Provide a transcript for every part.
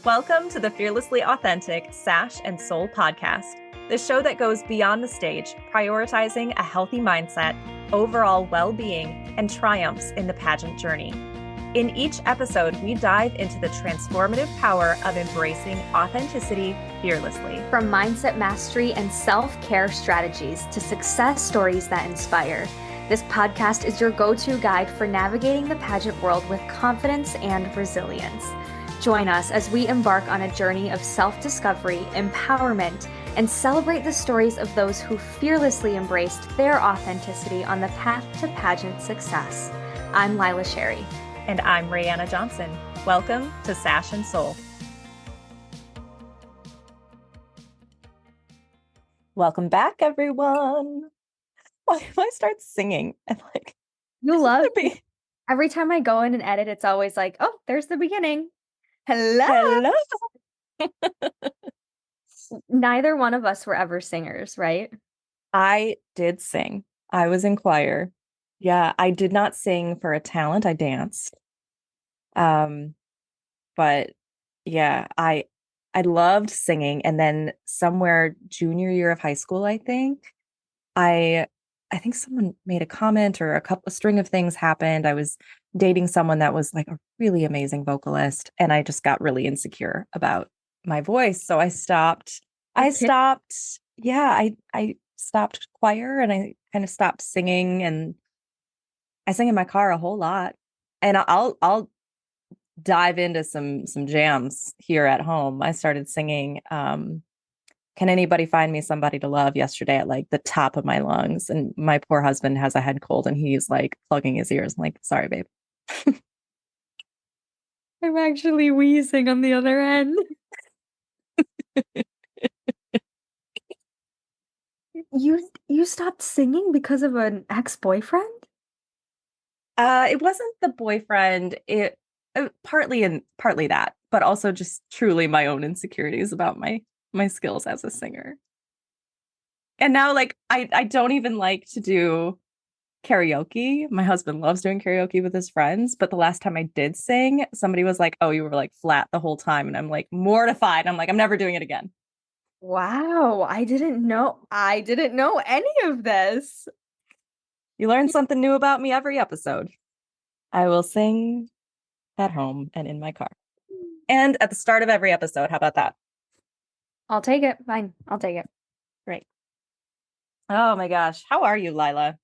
Welcome to the Fearlessly Authentic Sash and Soul podcast, the show that goes beyond the stage, prioritizing a healthy mindset, overall well-being, and triumphs in the pageant journey. In each episode, we dive into the transformative power of embracing authenticity fearlessly. From mindset mastery and self-care strategies to success stories that inspire, this podcast is your go-to guide for navigating the pageant world with confidence and resilience. Join us as we embark on a journey of self-discovery, empowerment, and celebrate the stories of those who fearlessly embraced their authenticity on the path to pageant success. I'm Lila Sherry. And I'm Rayanna Johnson. Welcome to Sash and Soul. Welcome back, everyone. Why do I start singing? And you love me. Every time I go in and edit, it's always like, oh, there's the beginning. Hello. Neither one of us were ever singers, right? I did sing. I was in choir. Yeah, I did not sing for a talent. I danced. But yeah, I loved singing. And then somewhere junior year of high school, I think someone made a comment or a string of things happened. I was dating someone that was like a really amazing vocalist, and I just got really insecure about my voice. So I stopped. I stopped choir, and I kind of stopped singing, and I sing in my car a whole lot. And I'll dive into some jams here at home. I started singing Can Anybody Find Me Somebody to Love yesterday at like the top of my lungs. And my poor husband has a head cold and he's like plugging his ears. I'm like, sorry, babe. I'm actually wheezing on the other end. You stopped singing because of an ex-boyfriend? It wasn't the boyfriend. It partly that, but also just truly my own insecurities about my skills as a singer. And now, like, I don't even like to do karaoke. My husband loves doing karaoke with his friends, but the last time I did sing, somebody was like, "Oh, you were like flat the whole time," and I'm like mortified. I'm like, I'm never doing it again. Wow, I didn't know any of this. You learn something new about me every episode. I will sing at home and in my car. And at the start of every episode. How about that? I'll take it. Fine. I'll take it. Great. Oh my gosh. How are you, Lila?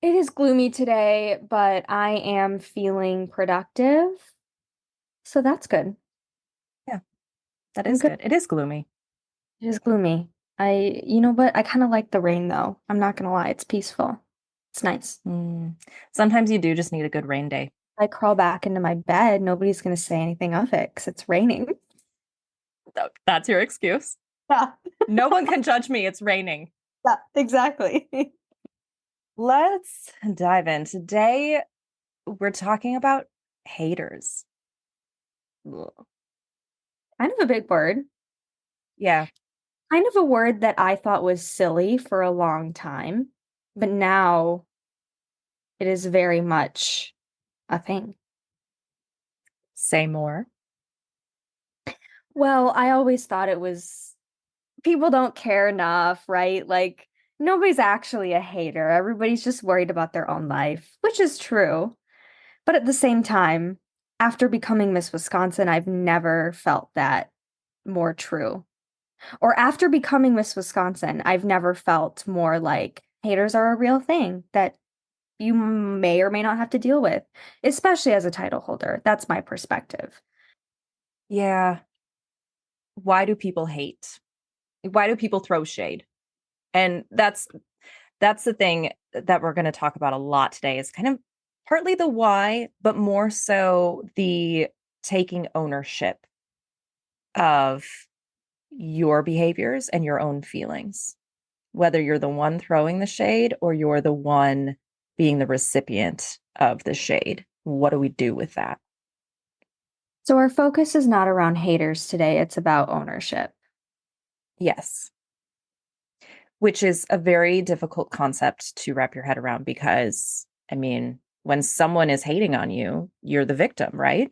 It is gloomy today, but I am feeling productive. So that's good. Yeah, that is good. It is gloomy. It is gloomy. You know what? I kind of like the rain though. I'm not going to lie. It's peaceful. It's nice. Sometimes you do just need a good rain day. I crawl back into my bed. Nobody's going to say anything of it because it's raining. That's your excuse. Yeah. No one can judge me. It's raining. Yeah, exactly. Let's dive in. Today, we're talking about haters. Kind of a big word. Yeah. Kind of a word that I thought was silly for a long time, but now it is very much a thing. Say more. Well, I always thought it was people don't care enough, right? Like nobody's actually a hater. Everybody's just worried about their own life, which is true. But at the same time, after becoming Miss Wisconsin, I've never felt that more true. Or after becoming Miss Wisconsin, I've never felt more like haters are a real thing that you may or may not have to deal with, especially as a title holder. That's my perspective. Yeah. Why do people hate? Why do people throw shade? And that's the thing that we're going to talk about a lot today is kind of partly the why, but more so the taking ownership of your behaviors and your own feelings, whether you're the one throwing the shade or you're the one being the recipient of the shade. What do we do with that? So our focus is not around haters today. It's about ownership. Yes. Which is a very difficult concept to wrap your head around because, I mean, when someone is hating on you, you're the victim, right?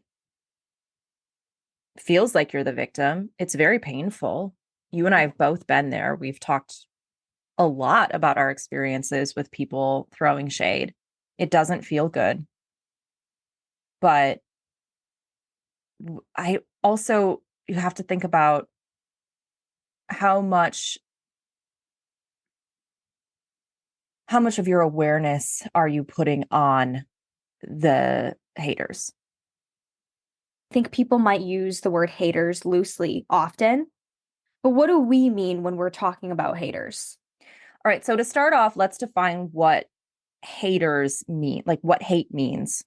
feels like you're the victim. It's very painful. You and I have both been there. We've talked a lot about our experiences with people throwing shade. It doesn't feel good. But I also, you have to think about how much how much of your awareness are you putting on the haters? I think people might use the word haters loosely often, but what do we mean when we're talking about haters? All right, so to start off, let's define what haters mean, like what hate means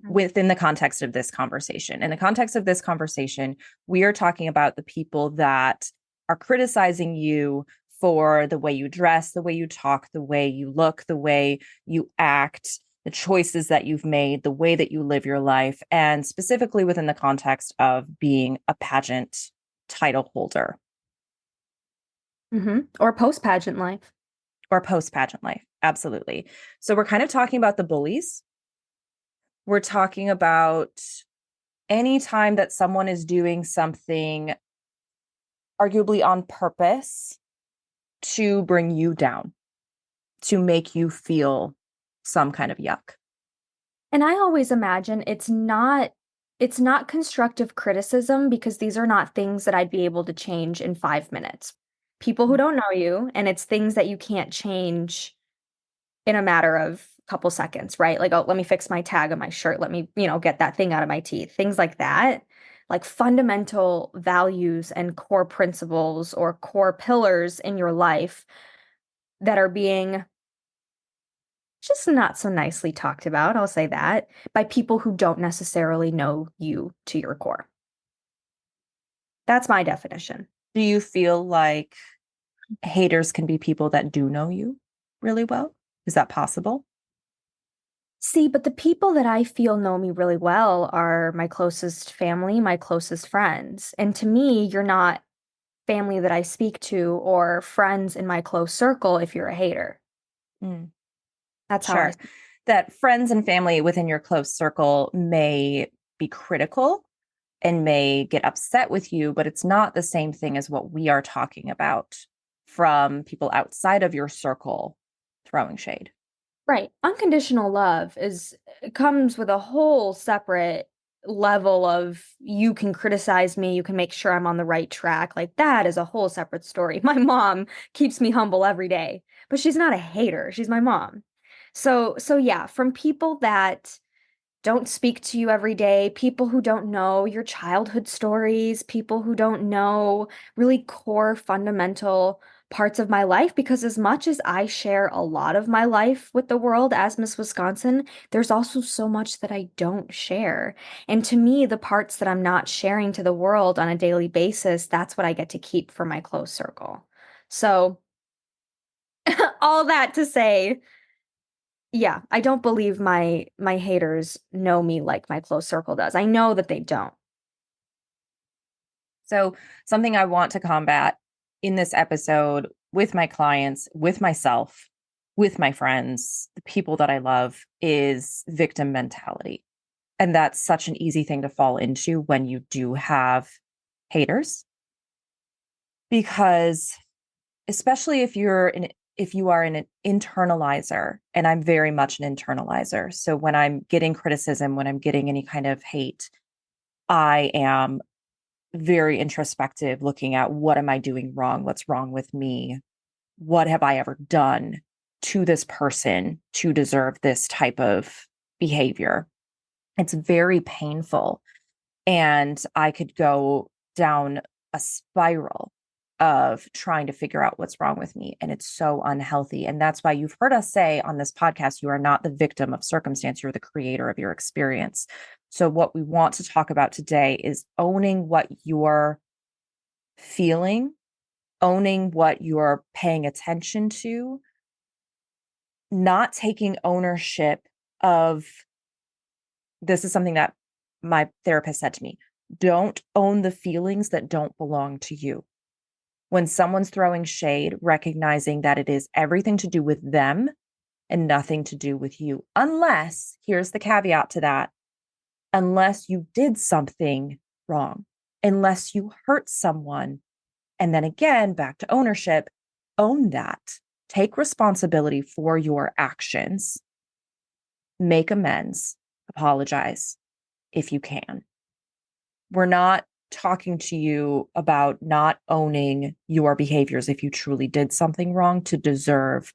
within the context of this conversation. In the context of this conversation, we are talking about the people that are criticizing you for the way you dress, the way you talk, the way you look, the way you act, the choices that you've made, the way that you live your life, and specifically within the context of being a pageant title holder Or post-pageant life. or post pageant life. Absolutely. So we're kind of talking about the bullies. We're talking about any time that someone is doing something arguably on purpose to bring you down, to make you feel some kind of yuck. And I always imagine it's not constructive criticism because these are not things that I'd be able to change in 5 minutes. People who don't know you, and it's things that you can't change in a matter of a couple seconds, right? Like, oh, let me fix my tag on my shirt. Let me, get that thing out of my teeth. Things like that. Like fundamental values and core principles or core pillars in your life that are being just not so nicely talked about, I'll say that, by people who don't necessarily know you to your core. That's my definition. Do you feel like haters can be people that do know you really well? Is that possible? See, but the people that I feel know me really well are my closest family, my closest friends. And to me, you're not family that I speak to or friends in my close circle if you're a hater. Mm, That's how I. sure. That friends and family within your close circle may be critical and may get upset with you, but it's not the same thing as what we are talking about from people outside of your circle throwing shade. Right. Unconditional love is comes with a whole separate level of you can criticize me, you can make sure I'm on the right track. Like that is a whole separate story. My mom keeps me humble every day, but she's not a hater. She's my mom. So yeah, from people that don't speak to you every day, people who don't know your childhood stories, people who don't know really core fundamental parts of my life. Because as much as I share a lot of my life with the world as Miss Wisconsin, there's also so much that I don't share. And to me, the parts that I'm not sharing to the world on a daily basis, that's what I get to keep for my close circle. So, all that to say, yeah, I don't believe my haters know me like my close circle does. I know that they don't. So, something I want to combat in this episode with my clients, with myself, with my friends, the people that I love is victim mentality. And that's such an easy thing to fall into when you do have haters, because especially if you are an internalizer, and I'm very much an internalizer. So when I'm getting criticism, when I'm getting any kind of hate, I am very introspective, looking at what am I doing wrong? What's wrong with me? What have I ever done to this person to deserve this type of behavior? It's very painful. And I could go down a spiral of trying to figure out what's wrong with me. And it's so unhealthy. And that's why you've heard us say on this podcast, you are not the victim of circumstance, you're the creator of your experience. So, what we want to talk about today is owning what you're feeling, owning what you're paying attention to, not taking ownership of this is something that my therapist said to me. Don't own the feelings that don't belong to you. When someone's throwing shade, recognizing that it is everything to do with them and nothing to do with you. Unless, here's the caveat to that, unless you did something wrong. unless you hurt someone. And then again, back to ownership, own that. Take responsibility for your actions, make amends, apologize if you can. We're not talking to you about not owning your behaviors if you truly did something wrong to deserve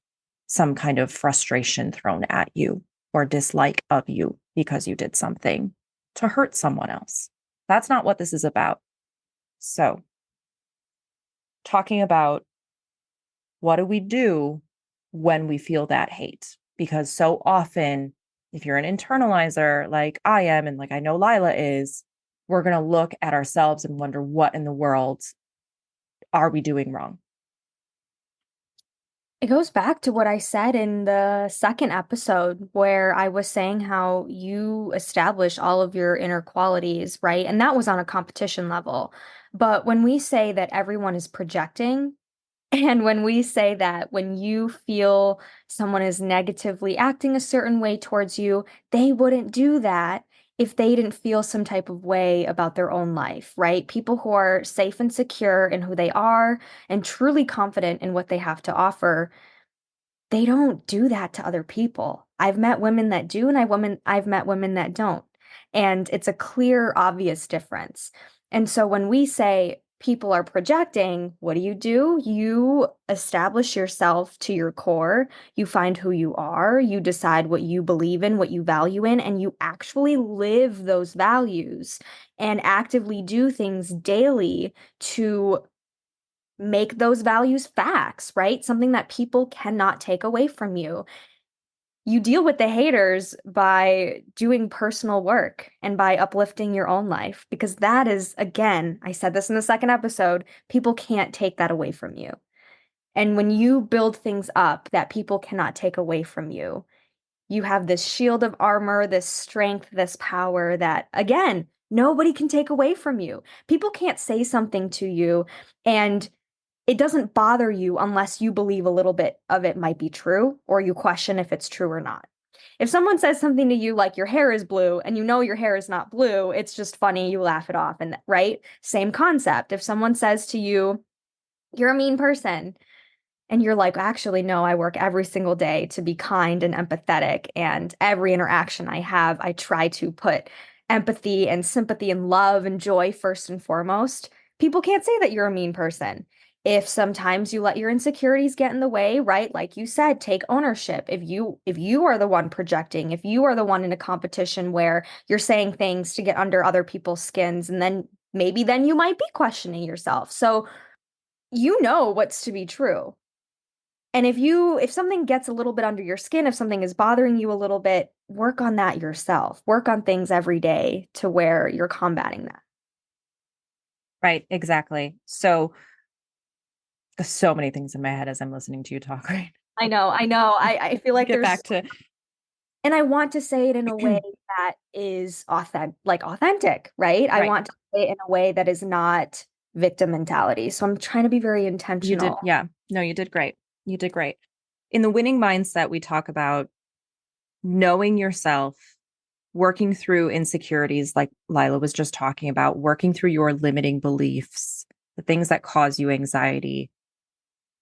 some kind of frustration thrown at you or dislike of you because you did something to hurt someone else. That's not what this is about. So, talking about what do we do when we feel that hate? Because so often, if you're an internalizer like I am, and like I know Lila is, we're going to look at ourselves and wonder what in the world are we doing wrong? It goes back to what I said in the second episode, where I was saying how you establish all of your inner qualities, right? And that was on a competition level. But when we say that everyone is projecting, and when we say that when you feel someone is negatively acting a certain way towards you, they wouldn't do that if they didn't feel some type of way about their own life, right? People who are safe and secure in who they are and truly confident in what they have to offer, they don't do that to other people. I've met women that do, and I've met women that don't. And it's a clear, obvious difference. And so when we say people are projecting, what do? You establish yourself to your core, you find who you are, you decide what you believe in, what you value in, and you actually live those values and actively do things daily to make those values facts, right? Something that people cannot take away from you. You deal with the haters by doing personal work and by uplifting your own life, because that is, again, I said this in the second episode, people can't take that away from you. And when you build things up that people cannot take away from you, you have this shield of armor, this strength, this power that, again, nobody can take away from you. People can't say something to you and it doesn't bother you unless you believe a little bit of it might be true or you question if it's true or not. If someone says something to you like your hair is blue and you know your hair is not blue, it's just funny, you laugh it off, and right? Same concept. If someone says to you, you're a mean person, and you're like, actually, no, I work every single day to be kind and empathetic. And every interaction I have, I try to put empathy and sympathy and love and joy first and foremost. People can't say that you're a mean person. If sometimes you let your insecurities get in the way, right? Like you said, take ownership. If you are the one projecting, if you are the one in a competition where you're saying things to get under other people's skins, and then maybe then you might be questioning yourself. So you know what's to be true. And if something gets a little bit under your skin, if something is bothering you a little bit, work on that yourself. Work on things every day to where you're combating that. Right, exactly. So, there's so many things in my head as I'm listening to you talk, right? I know, I know. I feel like Get there's, back to and I want to say it in a way that is authentic, right? I right. want to say it in a way that is not victim mentality. So I'm trying to be very You did, intentional. yeah. No, you did great. You did great. In the winning mindset, we talk about knowing yourself, working through insecurities, like Lila was just talking about, working through your limiting beliefs, the things that cause you anxiety,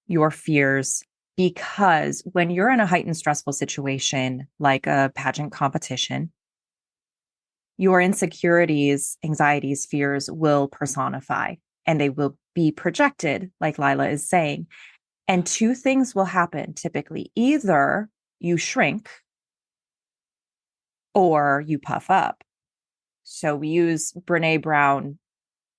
your fears. Because when you're in a heightened stressful situation, like a pageant competition, your insecurities, anxieties, fears will personify and they will be projected, like Lila is saying. And two things will happen typically. Either you shrink or you puff up. So we use Brene Brown.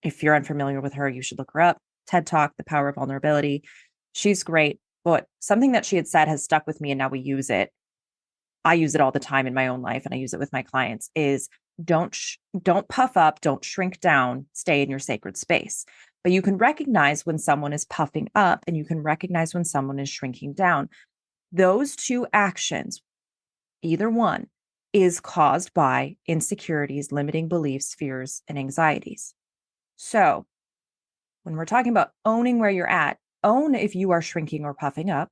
If you're unfamiliar with her, you should look her up. TED Talk, The Power of Vulnerability. She's great. But something that she had said has stuck with me and now we use it. I use it all the time in my own life and I use it with my clients is don't puff up, don't shrink down, stay in your sacred space. But you can recognize when someone is puffing up and you can recognize when someone is shrinking down. Those two actions, either one, is caused by insecurities, limiting beliefs, fears, and anxieties. So when we're talking about owning where you're at, own if you are shrinking or puffing up.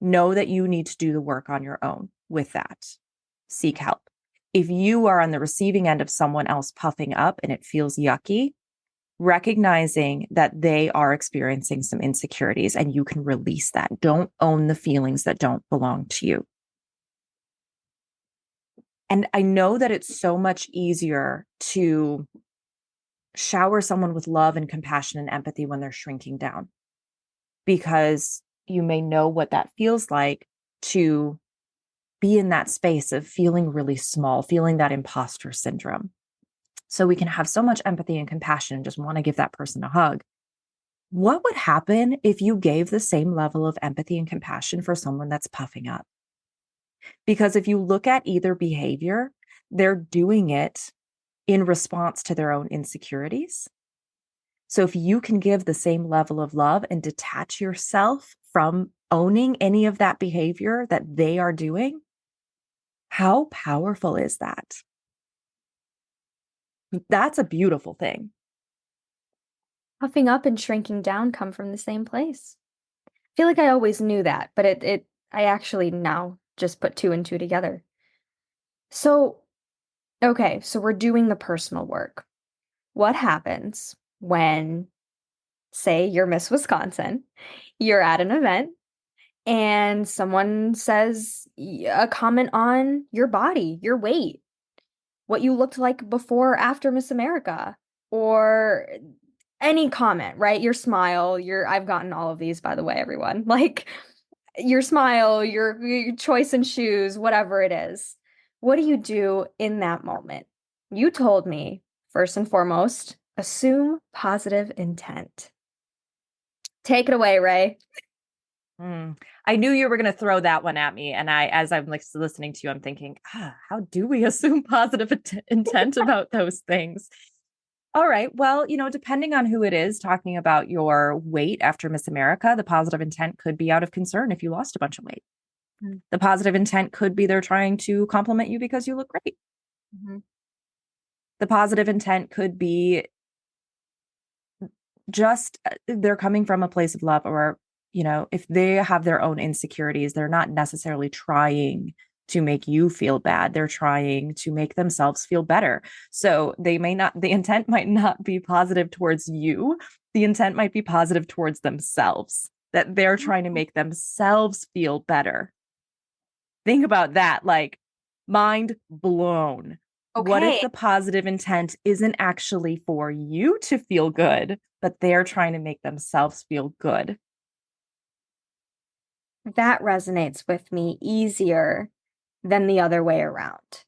Know that you need to do the work on your own with that. Seek help. If you are on the receiving end of someone else puffing up and it feels yucky, recognizing that they are experiencing some insecurities and you can release that. Don't own the feelings that don't belong to you. And I know that it's so much easier to shower someone with love and compassion and empathy when they're shrinking down, because you may know what that feels like to be in that space of feeling really small, feeling that imposter syndrome. So we can have so much empathy and compassion and just want to give that person a hug. What would happen if you gave the same level of empathy and compassion for someone that's puffing up? Because if you look at either behavior, they're doing it in response to their own insecurities. So if you can give the same level of love and detach yourself from owning any of that behavior that they are doing, how powerful is that? That's a beautiful thing. Puffing up and shrinking down come from the same place. I feel like I always knew that, but I actually now just put two and two together. So, okay, so we're doing the personal work. What happens when, say, you're Miss Wisconsin, you're at an event, and someone says a comment on your body, your weight, what you looked like before or after Miss America, or any comment, right? Your smile, I've gotten all of these, by the way, everyone. Like your smile, your choice in shoes, whatever it is. What do you do in that moment? You told me, first and foremost, assume positive intent. Take it away, Ray. Mm. I knew you were going to throw that one at me. And as I'm like listening to you, I'm thinking, how do we assume positive intent about those things? All right. Well, depending on who it is talking about your weight after Miss America, the positive intent could be out of concern if you lost a bunch of weight. Mm. The positive intent could be they're trying to compliment you because you look great. Mm-hmm. The positive intent could be just they're coming from a place of love, or if they have their own insecurities, they're not necessarily trying to make you feel bad, they're trying to make themselves feel better. So the intent might not be positive towards you, the intent might be positive towards themselves, that they're trying to make themselves feel better. Think about that, like, mind blown. What if Okay, the positive intent isn't actually for you to feel good, but they're trying to make themselves feel good? that resonates with me easier than the other way around.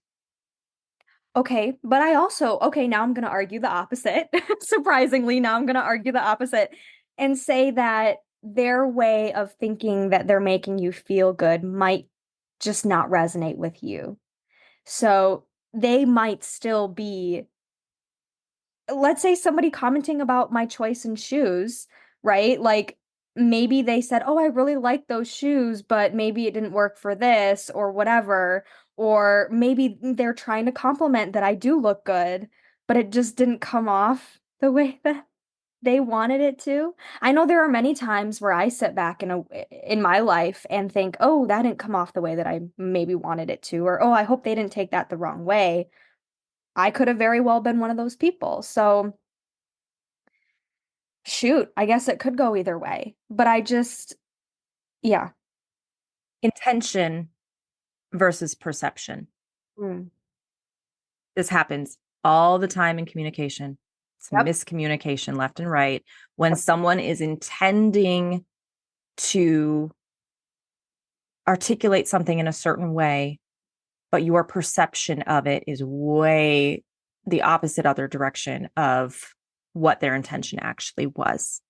Okay, but okay, now I'm going to argue the opposite. Surprisingly, now I'm going to argue the opposite and say that their way of thinking that they're making you feel good might just not resonate with you. So they might still be, let's say somebody commenting about my choice in shoes, right? Like maybe they said, "Oh, I really like those shoes, but maybe it didn't work for this or whatever." Or maybe they're trying to compliment that I do look good, but it just didn't come off the way that they wanted it to. I know there are many times where I sit back in my life and think, "Oh, that didn't come off the way that I maybe wanted it to," or "Oh, I hope they didn't take that the wrong way." I could have very well been one of those people. So, shoot, I guess it could go either way. But yeah. Intention versus perception. Mm. This happens all the time in communication. It's Yep. miscommunication left and right. When someone is intending to articulate something in a certain way, but your perception of it is way the opposite other direction of what their intention actually was.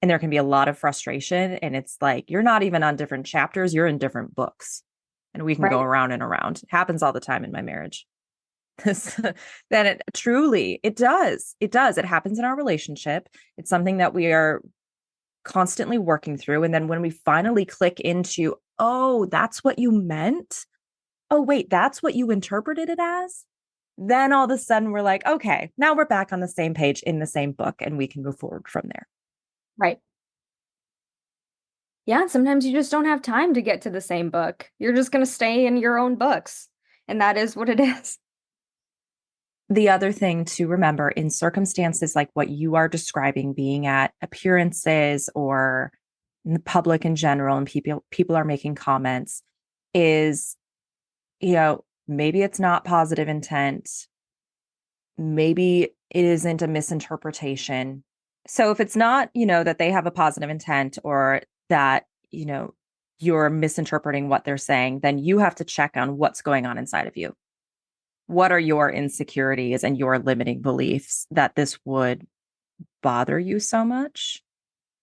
And there can be a lot of frustration. And it's like, you're not even on different chapters, you're in different books. And we can go Right. around and around. It happens all the time in my marriage. Then it truly, it does. It does. It happens in our relationship. It's something that we are constantly working through. And then when we finally click into, oh, that's what you meant. Oh, wait, that's what you interpreted it as. Then all of a sudden we're like, okay, now we're back on the same page in the same book and we can move forward from there. Right. Yeah, sometimes you just don't have time to get to the same book. You're just going to stay in your own books. And that is what it is. the other thing to remember in circumstances like what you are describing, being at appearances or in the public in general, and people are making comments, is, maybe it's not positive intent. Maybe it isn't a misinterpretation. So if it's not, that they have a positive intent or that, you're misinterpreting what they're saying, then you have to check on what's going on inside of you. What are your insecurities and your limiting beliefs that this would bother you so much?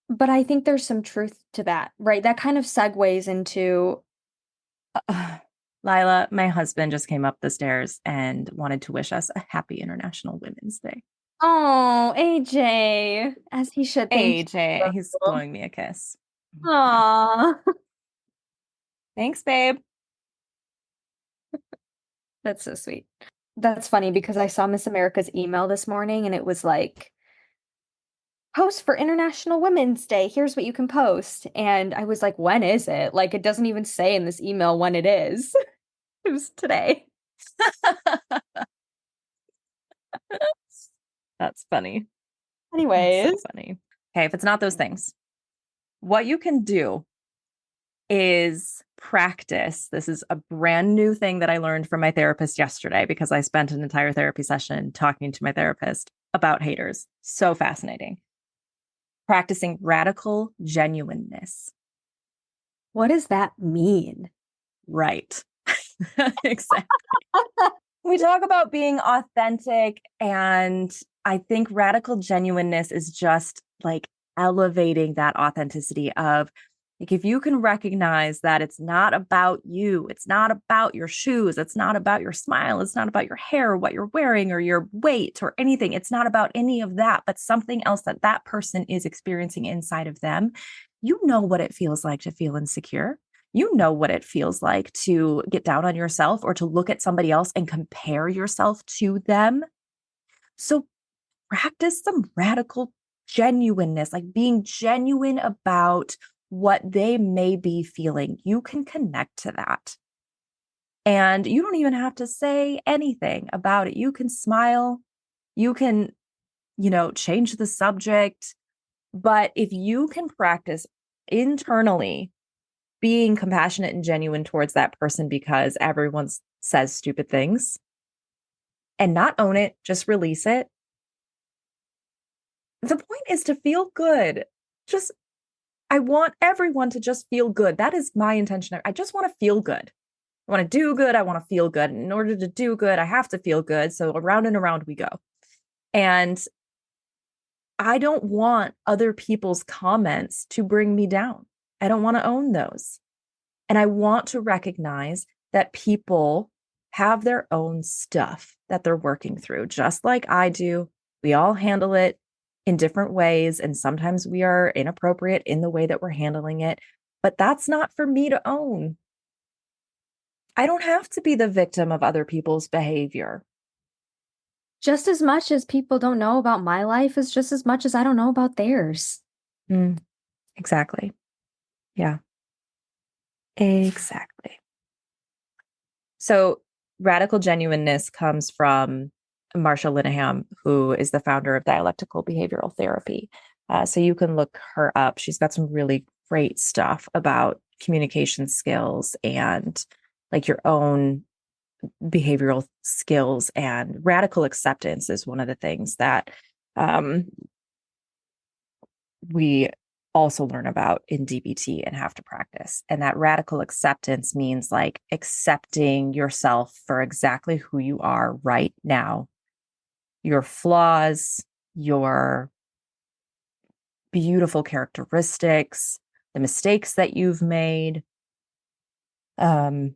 But I think there's some truth to that, right? That kind of segues into, Lila, my husband just came up the stairs and wanted to wish us a happy International Women's Day. oh, AJ, as he should. Thank AJ, he's you. blowing me a kiss. Aw, Thanks, babe. that's so sweet. That's funny because I saw Miss America's email this morning and it was like, post for International Women's Day. Here's what you can post. And I was like, when is it? Like, it doesn't even say in this email when it is. It was today. That's funny. That's so Anyways, funny. Okay, if it's not those things, what you can do is practice. This is a brand new thing that I learned from my therapist yesterday because I spent an entire therapy session talking to my therapist about haters. So fascinating. Practicing radical genuineness. what does that mean? Right. Exactly. We talk about being authentic, and I think radical genuineness is just like elevating that authenticity of, like, if you can recognize that it's not about you, it's not about your shoes, it's not about your smile, it's not about your hair or what you're wearing or your weight or anything. It's not about any of that, but something else that that person is experiencing inside of them. You know what it feels like to feel insecure. You know what it feels like to get down on yourself or to look at somebody else and compare yourself to them. So practice some radical genuineness, like being genuine about what they may be feeling. You can connect to that. And you don't even have to say anything about it. You can smile. You can, change the subject. But if you can practice internally being compassionate and genuine towards that person because everyone says stupid things and not own it, just release it. The point is to feel good. Just, I want everyone to just feel good. That is my intention. I just want to feel good. I want to do good. I want to feel good. And in order to do good, I have to feel good. So around and around we go. And I don't want other people's comments to bring me down. I don't want to own those. And I want to recognize that people have their own stuff that they're working through, just like I do. We all handle it in different ways. And sometimes we are inappropriate in the way that we're handling it. But that's not for me to own. I don't have to be the victim of other people's behavior. Just as much as people don't know about my life is just as much as I don't know about theirs. Mm, exactly. Yeah, exactly. So radical genuineness comes from Marsha Linehan, who is the founder of dialectical behavioral therapy. So you can look her up. She's got some really great stuff about communication skills and like your own behavioral skills, and radical acceptance is one of the things that we also learn about in DBT and have to practice. And that radical acceptance means like accepting yourself for exactly who you are right now, your flaws, your beautiful characteristics, the mistakes that you've made, the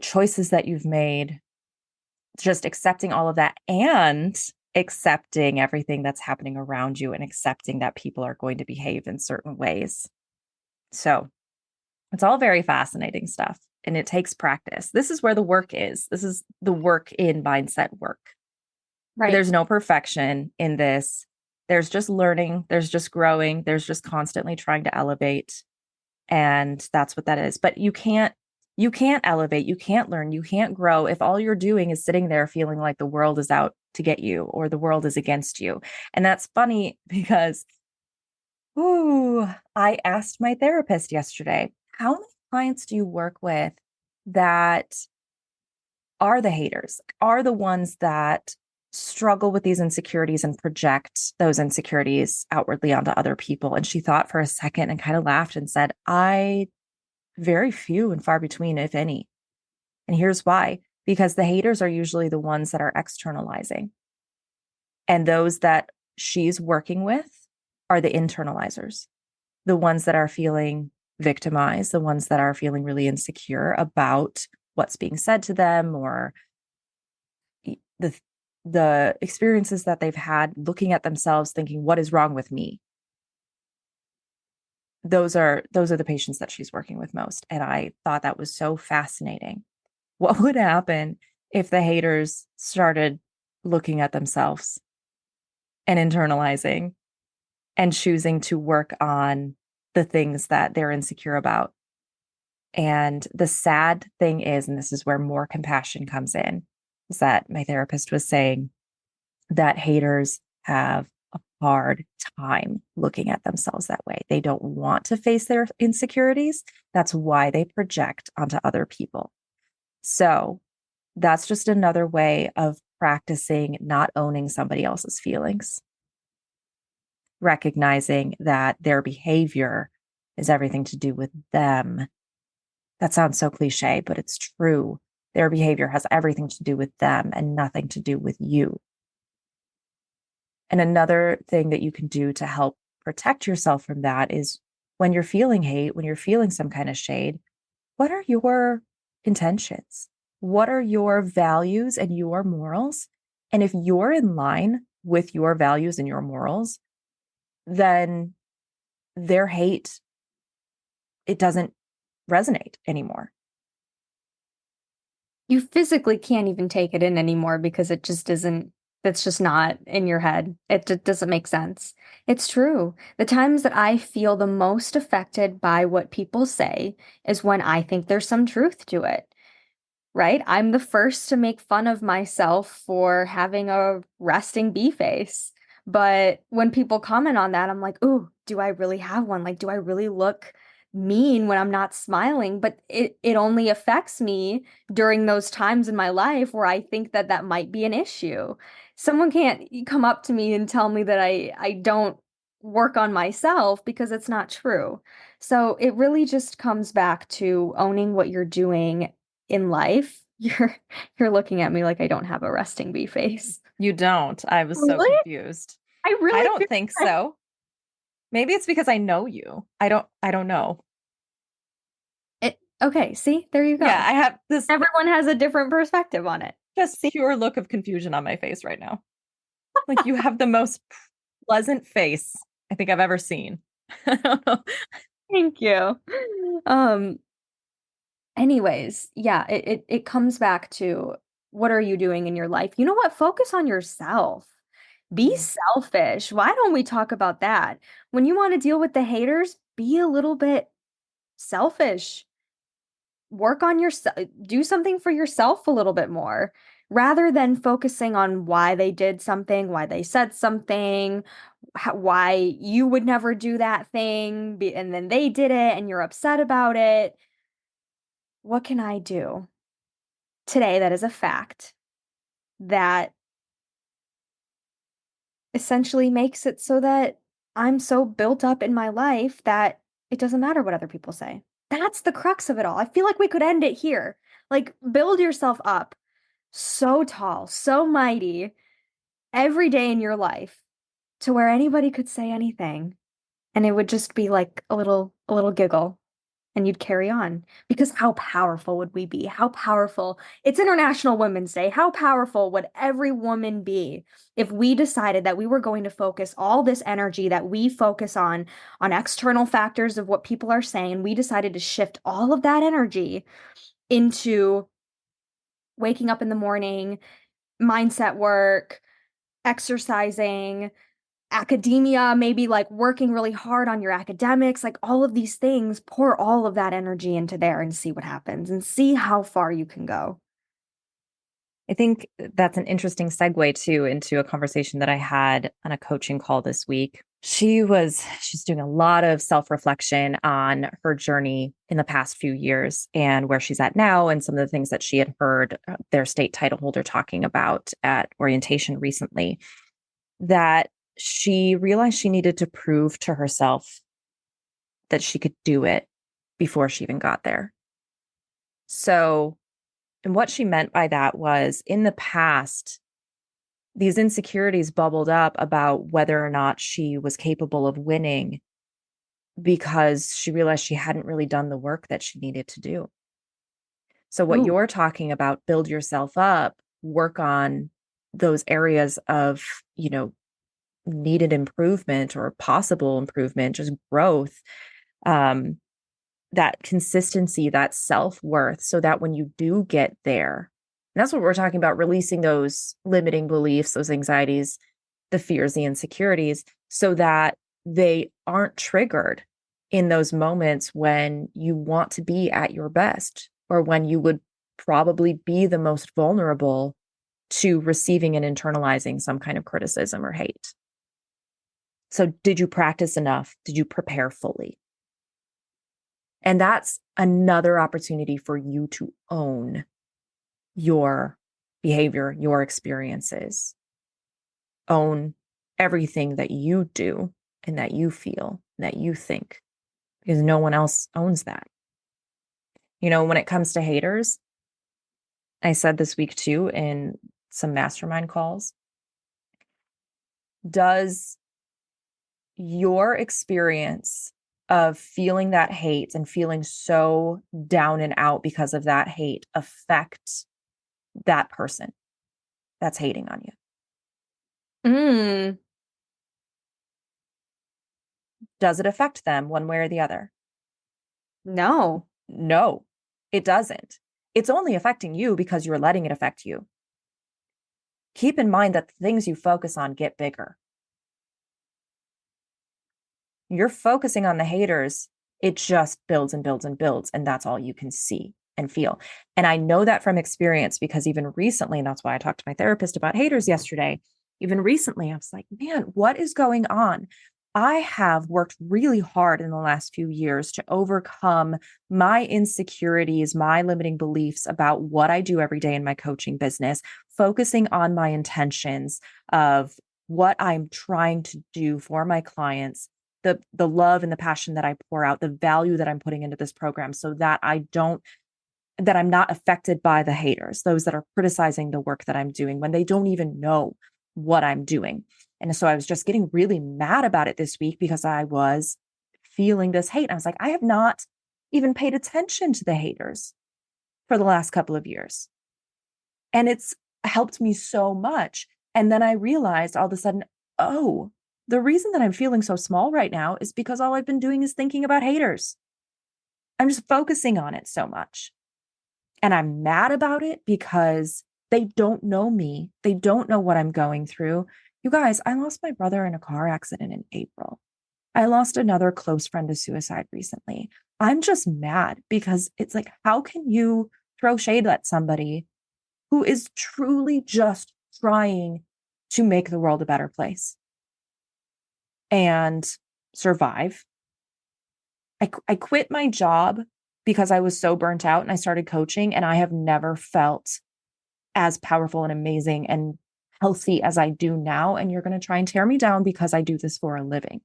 choices that you've made, just accepting all of that and accepting everything that's happening around you and accepting that people are going to behave in certain ways. So it's all very fascinating stuff and it takes practice. This is where the work is. This is the work in mindset work. Right. There's no perfection in this. There's just learning, there's just growing, there's just constantly trying to elevate. And that's what that is. But you can't elevate, you can't learn, you can't grow if all you're doing is sitting there feeling like the world is out to get you or the world is against you. And that's funny because, ooh, I asked my therapist yesterday, how many clients do you work with that are the haters, are the ones that struggle with these insecurities and project those insecurities outwardly onto other people? And she thought for a second and kind of laughed and said, I very few and far between, if any. And here's why, because the haters are usually the ones that are externalizing. And those that she's working with are the internalizers, the ones that are feeling victimized, the ones that are feeling really insecure about what's being said to them or the the experiences that they've had looking at themselves thinking what is wrong with me. Those are the patients that she's working with most, and I thought that was so fascinating. What would happen if the haters started looking at themselves and internalizing and choosing to work on the things that they're insecure about? And the sad thing is, and this is where more compassion comes in, is that my therapist was saying that haters have a hard time looking at themselves that way. They don't want to face their insecurities. That's why they project onto other people. So that's just another way of practicing not owning somebody else's feelings, recognizing that their behavior is everything to do with them. That sounds so cliche, but it's true. Their behavior has everything to do with them and nothing to do with you. And another thing that you can do to help protect yourself from that is when you're feeling hate, when you're feeling some kind of shade, what are your intentions? What are your values and your morals? And if you're in line with your values and your morals, then their hate, it doesn't resonate anymore. You physically can't even take it in anymore because it just isn't, that's just not in your head. It just doesn't make sense. It's true. The times that I feel the most affected by what people say is when I think there's some truth to it. Right? I'm the first to make fun of myself for having a resting bee face. But when people comment on that, I'm like, ooh, do I really have one? Like, do I really look mean when I'm not smiling? But it only affects me during those times in my life where I think that that might be an issue. Someone can't come up to me and tell me that I don't work on myself because it's not true. So it really just comes back to owning what you're doing in life. You're looking at me like I don't have a resting bee face. You don't. I was so Really? confused. I I really feel don't think like so. Maybe it's because I know you. I don't know. it. Okay, see, there you Yeah, go. I have this Everyone has a different perspective on it. just pure look of confusion on my face right now. Like you have the most pleasant face I think I've ever seen. I don't know. Thank you. Um, anyways, yeah, it comes back to what are you doing in your life? You know what? Focus on yourself. Be Mm. selfish. Why don't we talk about that? When you want to deal with the haters, be a little bit selfish. Work on yourself, do something for yourself a little bit more rather than focusing on why they did something, why they said something, why you would never do that thing, and then they did it and you're upset about it. What can I do today that is a fact that essentially makes it so that I'm so built up in my life that it doesn't matter what other people say? That's the crux of it all. I feel like we could end it here. Like, build yourself up so tall, so mighty every day in your life to where anybody could say anything and it would just be like a little giggle and you'd carry on. Because how powerful would we be? How powerful? It's International Women's Day. How powerful would every woman be if we decided that we were going to focus all this energy that we focus on external factors of what people are saying, and we decided to shift all of that energy into waking up in the morning, mindset work, exercising, academia, maybe like working really hard on your academics, like all of these things, pour all of that energy into there and see what happens and see how far you can go. I think that's an interesting segue too into a conversation that I had on a coaching call this week. She's doing a lot of self-reflection on her journey in the past few years and where she's at now and some of the things that she had heard their state title holder talking about at orientation recently, that she realized she needed to prove to herself that she could do it before she even got there. So, and what she meant by that was in the past, these insecurities bubbled up about whether or not she was capable of winning because she realized she hadn't really done the work that she needed to do. So, what Ooh. you're talking about, build yourself up, work on those areas of, needed improvement or possible improvement, just growth, um, that consistency, that self-worth, so that when you do get there, and that's what we're talking about, releasing those limiting beliefs, those anxieties, the fears, the insecurities, so that they aren't triggered in those moments when you want to be at your best or when you would probably be the most vulnerable to receiving and internalizing some kind of criticism or hate. So, did you practice enough? Did you prepare fully? And that's another opportunity for you to own your behavior, your experiences, own everything that you do and that you feel, that you think, because no one else owns that. When it comes to haters, I said this week too in some mastermind calls, does your experience of feeling that hate and feeling so down and out because of that hate affect that person that's hating on you? Mm, Does it affect them one way or the other? no. No, it doesn't. It's only affecting you because you're letting it affect you. Keep in mind that the things you focus on get bigger. You're focusing on the haters, it just builds and builds and builds, and that's all you can see and feel. And I know that from experience because even recently, and that's why I talked to my therapist about haters yesterday, even recently, I was like, man, what is going on? I have worked really hard in the last few years to overcome my insecurities, my limiting beliefs about what I do every day in my coaching business, focusing on my intentions of what I'm trying to do for my clients, the love and the passion that I pour out, the value that I'm putting into this program, so that I'm not affected by the haters, those that are criticizing the work that I'm doing when they don't even know what I'm doing. And so I was just getting really mad about it this week because I was feeling this hate. I was like, I have not even paid attention to the haters for the last couple of years. And it's helped me so much. And then I realized all of a sudden, oh, the reason that I'm feeling so small right now is because all I've been doing is thinking about haters. I'm just focusing on it so much. And I'm mad about it because they don't know me. They don't know what I'm going through. You guys, I lost my brother in a car accident in April. I lost another close friend to suicide recently. I'm just mad because it's like, how can you throw shade at somebody who is truly just trying to make the world a better place and survive? I quit my job because I was so burnt out and I started coaching, and I have never felt as powerful and amazing and healthy as I do now. And you're going to try and tear me down because I do this for a living.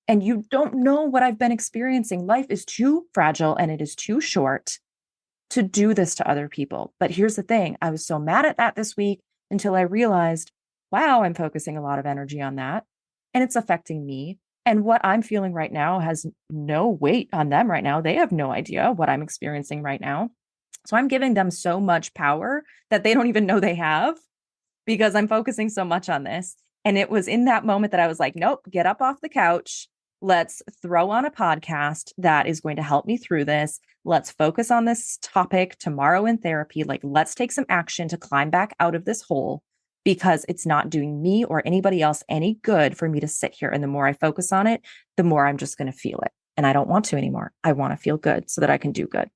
And you don't know what I've been experiencing. Life is too fragile and it is too short to do this to other people. But here's the thing, I was so mad at that this week until I realized, wow, I'm focusing a lot of energy on that and it's affecting me. And what I'm feeling right now has no weight on them right now. They have no idea what I'm experiencing right now. So I'm giving them so much power that they don't even know they have because I'm focusing so much on this. And it was in that moment that I was like, nope, get up off the couch. Let's throw on a podcast that is going to help me through this. Let's focus on this topic tomorrow in therapy. Like, let's take some action to climb back out of this hole because it's not doing me or anybody else any good for me to sit here. And the more I focus on it, the more I'm just going to feel it. And I don't want to anymore. I want to feel good so that I can do good.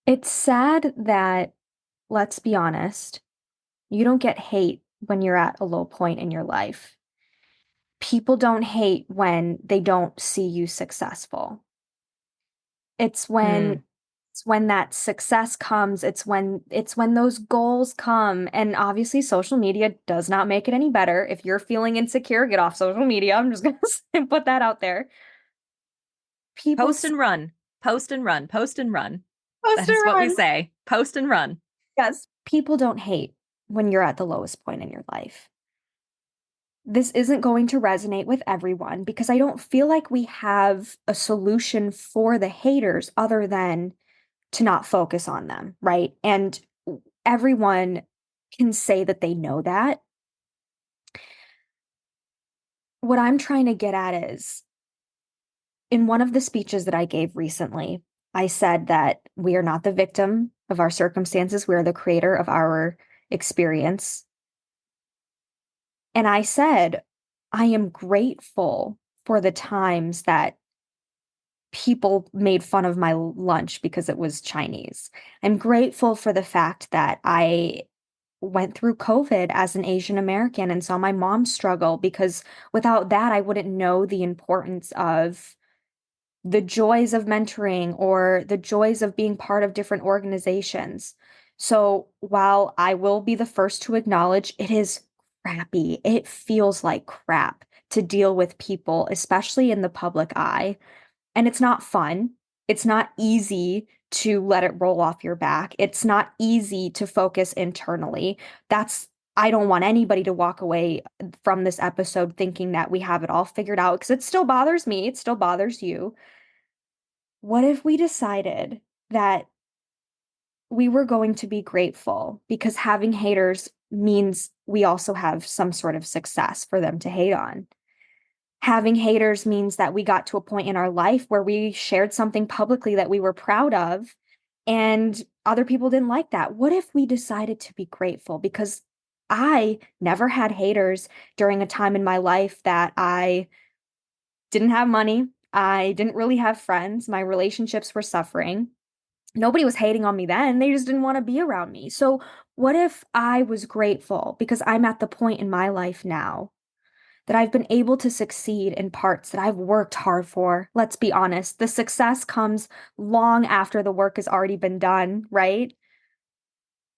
It's sad that, let's be honest, you don't get hate when you're at a low point in your life. People don't hate when they don't see you successful. It's when Mm. it's when that success comes, it's when those goals come. And obviously social media does not make it any better. If you're feeling insecure, get off social media. I'm just gonna put that out there. People Post and run, post and run, post and run. supposed That to is what we run. say. Post and run. Yes, people don't hate when you're at the lowest point in your life. This isn't going to resonate with everyone because I don't feel like we have a solution for the haters other than to not focus on them, right? And everyone can say that they know that. What I'm trying to get at is in one of the speeches that I gave recently, I said that we are not the victim of our circumstances, we are the creator of our experience. And I said, I am grateful for the times that people made fun of my lunch because it was Chinese. I'm grateful for the fact that I went through COVID as an Asian American and saw my mom struggle because without that, I wouldn't know the importance of the joys of mentoring or the joys of being part of different organizations. So while I will be the first to acknowledge it is crappy, it feels like crap to deal with people, especially in the public eye. And it's not fun. It's not easy to let it roll off your back. It's not easy to focus internally. I don't want anybody to walk away from this episode thinking that we have it all figured out because it still bothers me. It still bothers you. What if we decided that we were going to be grateful because having haters means we also have some sort of success for them to hate on? Having haters means that we got to a point in our life where we shared something publicly that we were proud of, and other people didn't like that. What if we decided to be grateful? Because I never had haters during a time in my life that I didn't have money. I didn't really have friends. My relationships were suffering. Nobody was hating on me then. They just didn't want to be around me. So, what if I was grateful because I'm at the point in my life now that I've been able to succeed in parts that I've worked hard for? Let's be honest, the success comes long after the work has already been done, right?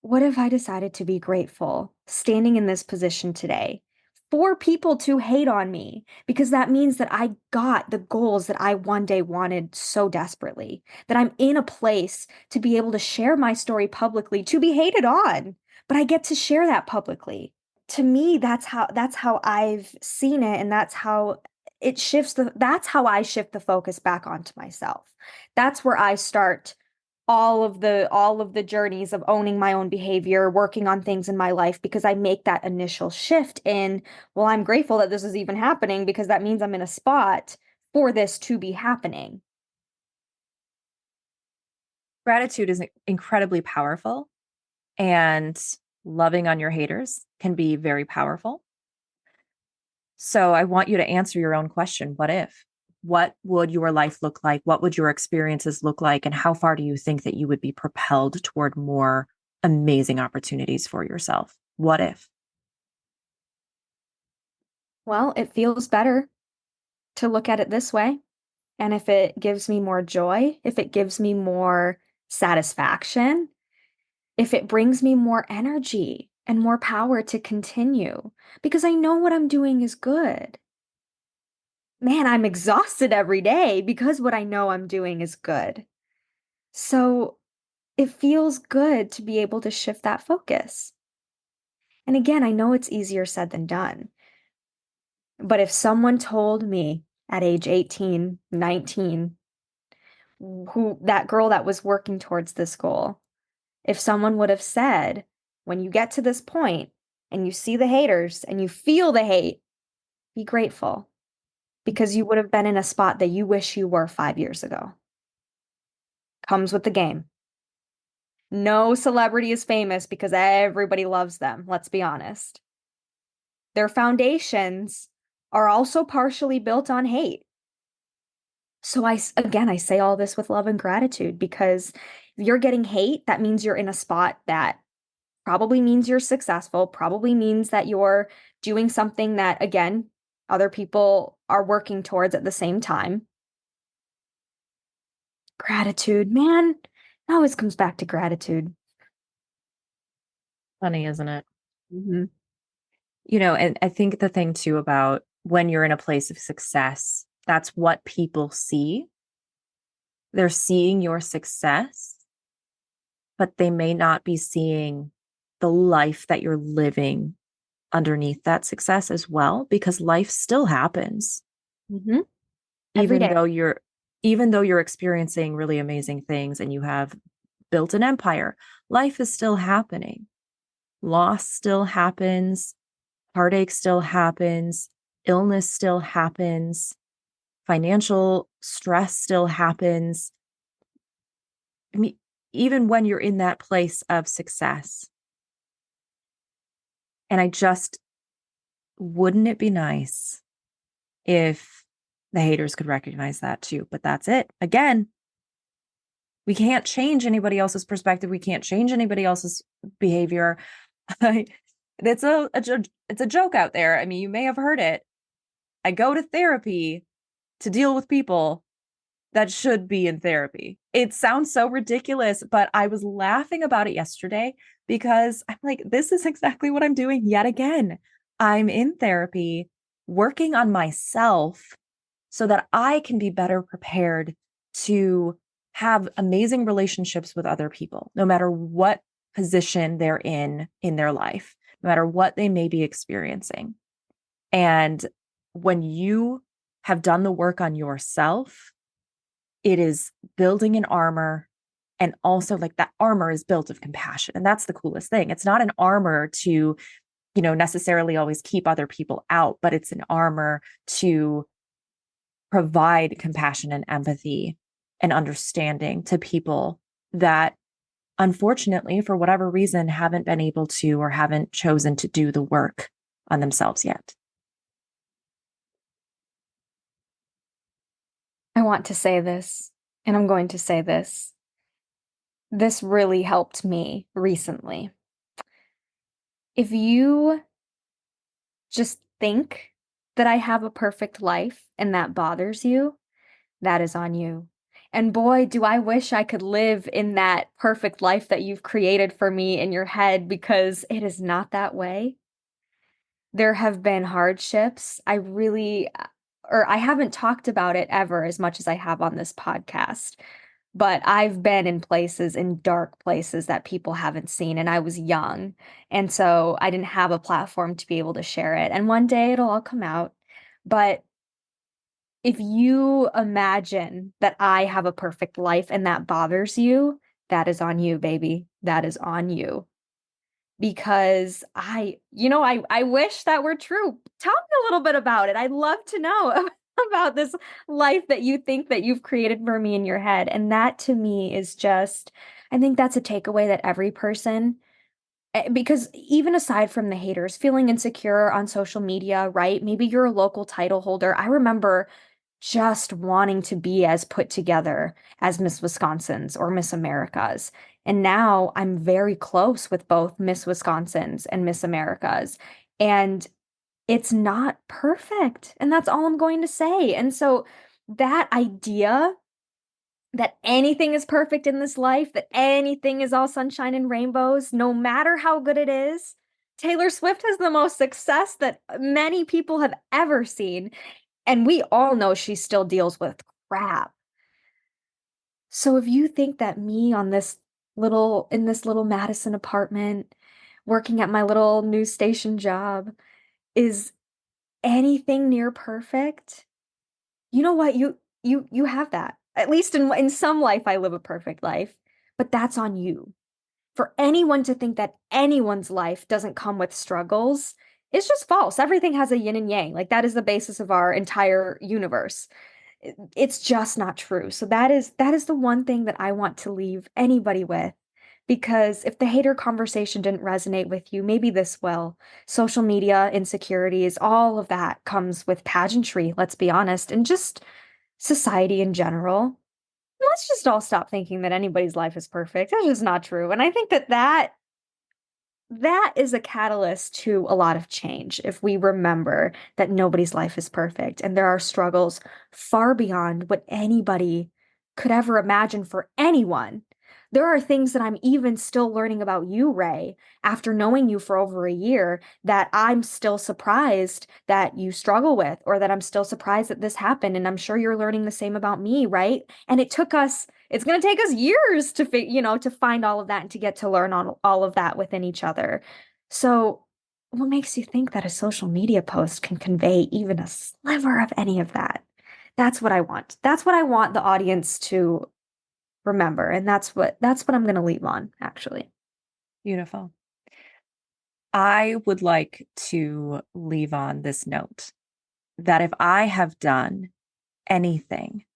What if I decided to be grateful standing in this position today for people to hate on me? Because that means that I got the goals that I one day wanted so desperately, that I'm in a place to be able to share my story publicly, to be hated on, but I get to share that publicly. To me, that's how I've seen it, and that's how I shift the focus back onto myself. That's where I start all of the journeys of owning my own behavior, working on things in my life because I make that initial shift in, well, I'm grateful that this is even happening because that means I'm in a spot for this to be happening. Gratitude is incredibly powerful, and loving on your haters can be very powerful. So I want you to answer your own question. What if? What would your life look like? What would your experiences look like? And how far do you think that you would be propelled toward more amazing opportunities for yourself? What if? Well, it feels better to look at it this way. And if it gives me more joy, if it gives me more satisfaction, if it brings me more energy and more power to continue, because I know what I'm doing is good. Man, I'm exhausted every day because what I know I'm doing is good. So it feels good to be able to shift that focus. And again, I know it's easier said than done. But if someone told me at age 18, 19, who that girl that was working towards this goal, if someone would have said, when you get to this point and you see the haters and you feel the hate, be grateful because you would have been in a spot that you wish you were 5 years ago. Comes with the game. No celebrity is famous because everybody loves them, let's be honest. Their foundations are also partially built on hate. So again, I say all this with love and gratitude because you're getting hate, that means you're in a spot that probably means you're successful, probably means that you're doing something that, again, other people are working towards at the same time. Gratitude, man, it always comes back to gratitude. Funny, isn't it? Hmm. And I think the thing too about when you're in a place of success, that's what people see. They're seeing your success, but they may not be seeing the life that you're living underneath that success as well, because life still happens. Hmm. Every Even day. though you're even though you're experiencing really amazing things and you have built an empire, life is still happening. Loss still happens, heartache still happens, illness still happens, financial stress still happens. I mean, even when you're in that place of success. And I just wouldn't it be nice if the haters could recognize that too? But that's it. Again, we can't change anybody else's perspective. We can't change anybody else's behavior. It's it's a joke out there. I mean, you may have heard it. I go to therapy to deal with people that should be in therapy. It sounds so ridiculous, but I was laughing about it yesterday because I'm like, this is exactly what I'm doing yet again. I'm in therapy, working on myself so that I can be better prepared to have amazing relationships with other people, no matter what position they're in their life, no matter what they may be experiencing. And when you have done the work on yourself, it is building an armor. And also, like that armor is built of compassion. And that's the coolest thing. It's not an armor to, necessarily always keep other people out, but it's an armor to provide compassion and empathy and understanding to people that unfortunately, for whatever reason, haven't been able to or haven't chosen to do the work on themselves yet. I want to say this, and I'm going to say this. This really helped me recently. If you just think that I have a perfect life and that bothers you, that is on you. And boy, do I wish I could live in that perfect life that you've created for me in your head, because it is not that way. There have been hardships. Or I haven't talked about it ever as much as I have on this podcast, but I've been in places, in dark places that people haven't seen, and I was young. And so I didn't have a platform to be able to share it. And one day it'll all come out. But if you imagine that I have a perfect life and that bothers you, that is on you, baby. That is on you. Because I wish that were true. Tell me a little bit about it. I'd love to know about this life that you think that you've created for me in your head. And that to me is just, I think that's a takeaway that every person, because even aside from the haters, feeling insecure on social media, right? Maybe you're a local title holder. I remember just wanting to be as put together as Miss Wisconsin's or Miss America's. And now I'm very close with both Miss Wisconsin's and Miss America's. And it's not perfect. And that's all I'm going to say. And so that idea that anything is perfect in this life, that anything is all sunshine and rainbows, no matter how good it is. Taylor Swift has the most success that many people have ever seen. And we all know she still deals with crap. So if you think that me in this little Madison apartment, working at my little news station job is anything near perfect, you know what? You have that. At least in some life, I live a perfect life, but that's on you. For anyone to think that anyone's life doesn't come with struggles is just false. Everything has a yin and yang. Like that is the basis of our entire universe. It's just not true. So that is the one thing that I want to leave anybody with. Because if the hater conversation didn't resonate with you, maybe this will. Social media, insecurities, all of that comes with pageantry, let's be honest, and just society in general. Let's let's just all stop thinking that anybody's life is perfect. That's just not true. And I think that is a catalyst to a lot of change if we remember that nobody's life is perfect and there are struggles far beyond what anybody could ever imagine for anyone. There are things that I'm even still learning about you, Ray, after knowing you for over a year, that I'm still surprised that you struggle with, or that I'm still surprised that this happened. And I'm sure you're learning the same about me, right? And it's going to take us years to find all of that and to get to learn on all of that within each other. So what makes you think that a social media post can convey even a sliver of any of that? That's what I want. That's what I want the audience to remember. And that's what I'm going to leave on, actually. Beautiful. I would like to leave on this note that if I have done anything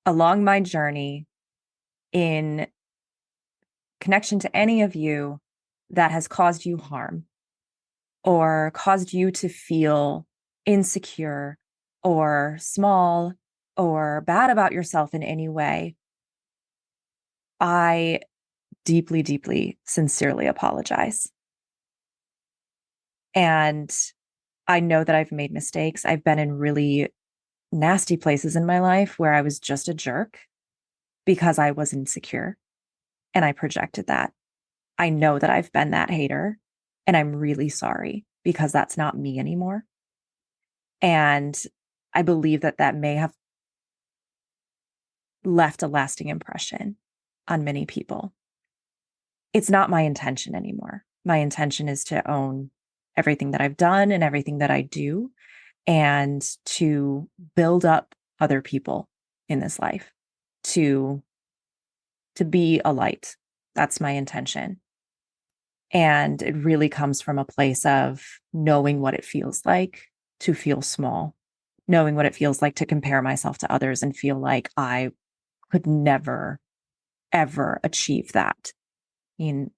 along my journey in connection to any of you that has caused you harm or caused you to feel insecure or small or bad about yourself in any way, I deeply, deeply, sincerely apologize. And I know that I've made mistakes. I've been in really nasty places in my life where I was just a jerk because I was insecure and I projected that. I know that I've been that hater and I'm really sorry because that's not me anymore. And I believe that that may have left a lasting impression on many people. It's not my intention anymore. My intention is to own everything that I've done and everything that I do, and to build up other people in this life, to be a light. That's my intention. And it really comes from a place of knowing what it feels like to feel small, knowing what it feels like to compare myself to others and feel like I could never, ever achieve that. I mean,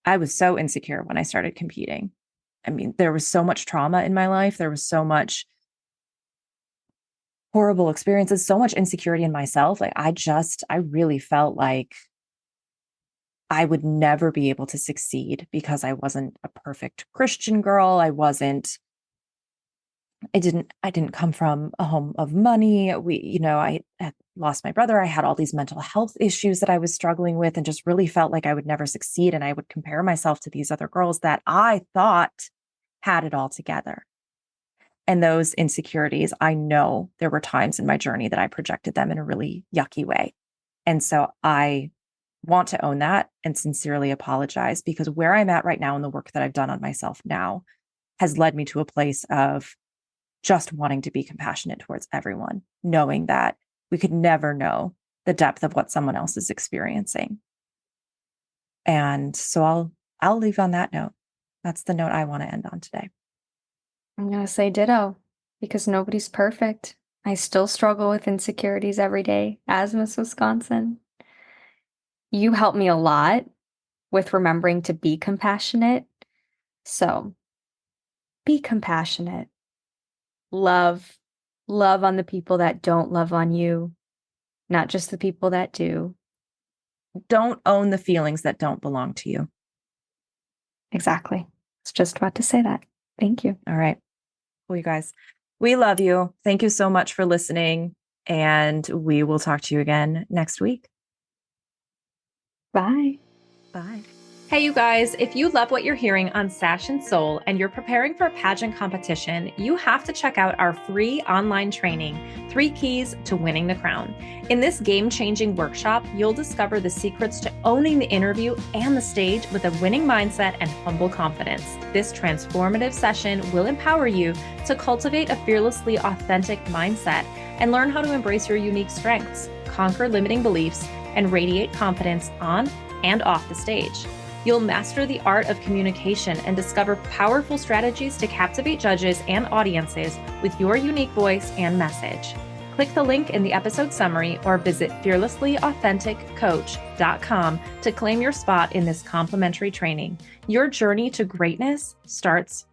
I was so insecure when I started competing. I mean, there was so much trauma in my life. There was so much horrible experiences, so much insecurity in myself. Like I really felt like I would never be able to succeed because I wasn't a perfect Christian girl. I didn't come from a home of money. I had lost my brother. I had all these mental health issues that I was struggling with and just really felt like I would never succeed. And I would compare myself to these other girls that I thought had it all together. And those insecurities, I know there were times in my journey that I projected them in a really yucky way. And so I want to own that and sincerely apologize, because where I'm at right now and the work that I've done on myself now has led me to a place of just wanting to be compassionate towards everyone, knowing that we could never know the depth of what someone else is experiencing. And so I'll leave on that note. That's the note I want to end on today. I'm going to say ditto, because nobody's perfect. I still struggle with insecurities every day as Miss Wisconsin. You help me a lot with remembering to be compassionate. So be compassionate. Love on the people that don't love on you, not just the people that do. Don't own the feelings that don't belong to you. Exactly. I was just about to say that. Thank you. All right. Well, you guys, we love you. Thank you so much for listening. And we will talk to you again next week. Bye. Bye. Hey, you guys, if you love what you're hearing on Sash and Soul and you're preparing for a pageant competition, you have to check out our free online training, 3 Keys to Winning the Crown. In this game-changing workshop, you'll discover the secrets to owning the interview and the stage with a winning mindset and humble confidence. This transformative session will empower you to cultivate a fearlessly authentic mindset and learn how to embrace your unique strengths, conquer limiting beliefs, and radiate confidence on and off the stage. You'll master the art of communication and discover powerful strategies to captivate judges and audiences with your unique voice and message. Click the link in the episode summary or visit fearlesslyauthenticcoach.com to claim your spot in this complimentary training. Your journey to greatness starts